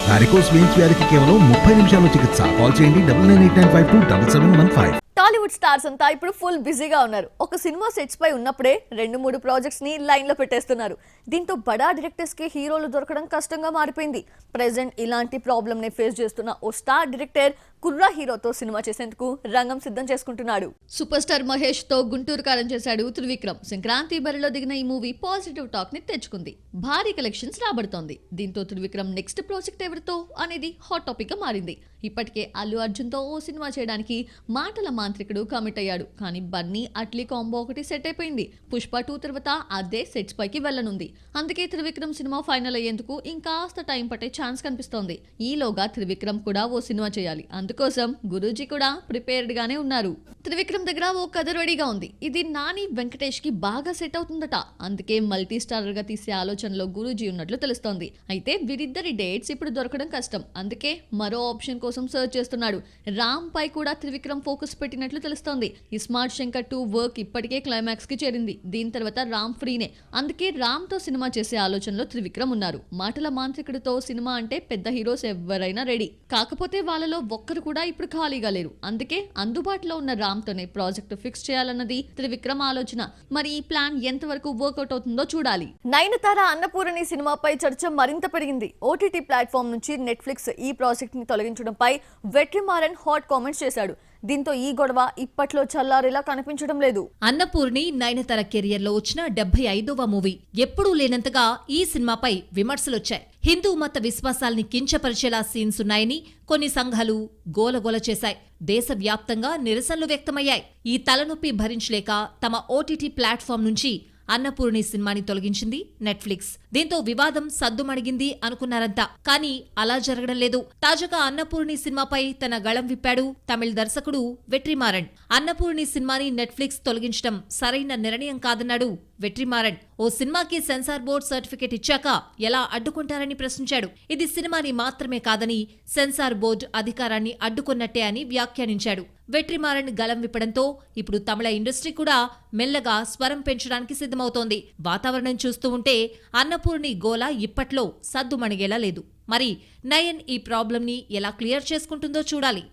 Varicose veins వ్యాధికి కేవలం 30 నిమిషాల్లో చికిత్స. కాల్ చేయండి 9989527715. టాలీవుడ్ స్టార్స్ అంతా ఇప్పుడు ఫుల్ బిజీగా ఉన్నారు. ఒక సినిమా సెట్స్ పై ఉన్నప్పుడే 2-3 ప్రాజెక్ట్స్ ని లైన్ లో పెట్టేస్తున్నారు. దీంతో బడా డైరెక్టర్స్ కి హీరోలు దొరకడం కష్టంగా మారిపోయింది. ప్రెజెంట్ ఇలాంటి ప్రాబ్లమ్ ని ఫేస్ చేస్తున్న ఓ స్టార్ డైరెక్టర్ కుర్రా హీరోతో సినిమా చేసేందుకు రంగం సిద్ధం చేసుకుంటున్నాడు. సూపర్ స్టార్ మహేష్ తో గుంటూరు కారం చేశాడు త్రివిక్రమ్. సంక్రాంతి బరిలో దిగిన ఈ మూవీ పాజిటివ్ టాక్ ని తెచ్చుకుంది. భారీ కలెక్షన్స్ రాబడుతోంది. దీంతో త్రివిక్రమ్ నెక్స్ట్ ప్రాజెక్ట్ ఎవరితో అనేది హాట్ టాపిక్ గా మారింది. ఇప్పటికే అల్లు అర్జున్ తో ఓ సినిమా చేయడానికి మాటల మాంత్రికుడు కమిట్ అయ్యాడు. కానీ బన్నీ అట్లీ కాంబో ఒకటి సెట్ అయిపోయింది. పుష్ప 2 తర్వాత అదే సెట్స్ పైకి వెళ్లనుంది. అందుకే త్రివిక్రమ్ సినిమా ఫైనల్ అయ్యేందుకు ఇంకాస్త టైం పట్టే ఛాన్స్ కనిపిస్తోంది. ఈలోగా త్రివిక్రమ్ కూడా ఓ సినిమా చేయాలి. అందుకోసం గురూజీ కూడా ప్రిపేర్డ్ గానే ఉన్నారు. త్రివిక్రమ్ దగ్గర ఓ కథ రెడీగా ఉంది. ఇది నాని వెంకటేష్ కి బాగా సెట్ అవుతుందట. అందుకే మల్టీ స్టారర్ గా తీసే ఆలోచనలో గురూజీ ఉన్నట్లు తెలుస్తోంది. అయితే వీరిద్దరి డేట్స్ ఇప్పుడు దొరకడం కష్టం. అందుకే మరో ఆప్షన్ కోసం సర్చ్ చేస్తున్నాడు. రామ్ పై కూడా త్రివిక్రమ్ ఫోకస్ పెట్టినట్లు తెలుస్తోంది. ఈ స్మార్ట్ శంకర్ 2 వర్క్ ఇప్పటికే క్లైమాక్స్ కి చేరింది. దీని తర్వాత రామ్ ఫ్రీనే. అందుకే రామ్ తో సినిమా చేసే ఆలోచనలో త్రివిక్రమ్ ఉన్నారు. మాటల మాంత్రికుడితో సినిమా అంటే పెద్ద హీరోస్ ఎవరైనా రెడీ. కాకపోతే వాళ్ళలో ఒక్కరు కూడా ఇప్పుడు ఖాళీగా లేరు. అందుకే అందుబాటులో ఉన్న రామ్ తోనే ప్రాజెక్ట్ ఫిక్స్ చేయాలన్నది త్రివిక్రమ్ ఆలోచన. మరి ఈ ప్లాన్ ఎంతవరకు వర్కౌట్ అవుతుందో చూడాలి. నయనతార అన్నపూర్ణి సినిమాపై చర్చ మరింత పెరిగింది. ఓటీటీ ప్లాట్ఫామ్ నుంచి నెట్ఫ్లిక్స్ ఈ ప్రాజెక్ట్ ని తొలగించడంపై వెట్రిమారన్ హాట్ కామెంట్స్ చేశాడు. దీంతో ఈ గొడవ ఇప్పట్లో చల్లారేలా కనిపించడం లేదు. అన్నపూర్ణి నయనతార కెరియర్ లో వచ్చిన 75వ మూవీ. ఎప్పుడూ లేనంతగా ఈ సినిమాపై విమర్శలొచ్చాయి. హిందూ మత విశ్వాసాల్ని కించపరిచేలా సీన్స్ ఉన్నాయని కొన్ని సంఘాలు గోలగోల చేశాయి. దేశవ్యాప్తంగా నిరసనలు వ్యక్తమయ్యాయి. ఈ తలనొప్పి భరించలేక తమ ఓటీటీ ప్లాట్ఫామ్ నుంచి అన్నపూర్ణి సినిమాని తొలగించింది నెట్ఫ్లిక్స్. దీంతో వివాదం సద్దుమణిగింది అనుకున్నారంతా. కానీ అలా జరగడం లేదు. తాజాగా అన్నపూర్ణి సినిమాపై తన గళం విప్పాడు తమిళ దర్శకుడు వెట్రిమారన్. అన్నపూర్ణి సినిమాని నెట్ఫ్లిక్స్ తొలగించడం సరైన నిర్ణయం కాదన్నాడు వెట్రిమారన్. ఓ సినిమాకి సెన్సార్ బోర్డ్ సర్టిఫికెట్ ఇచ్చాక ఎలా అడ్డుకుంటారని ప్రశ్నించాడు. ఇది సినిమాని మాత్రమే కాదని సెన్సార్ బోర్డు అధికారాన్ని అడ్డుకున్నట్టే అని వ్యాఖ్యానించాడు. వెట్రిమారన్ గళం విప్పడంతో ఇప్పుడు తమిళ ఇండస్ట్రీ కూడా మెల్లగా స్వరం పెంచడానికి సిద్ధమవుతోంది. వాతావరణం చూస్తూ ఉంటే అన్నపూర్ణి గోల ఇప్పట్లో సద్దుమణిగేలా లేదు. మరి నయన్ ఈ ప్రాబ్లంని ఎలా క్లియర్ చేసుకుంటుందో చూడాలి.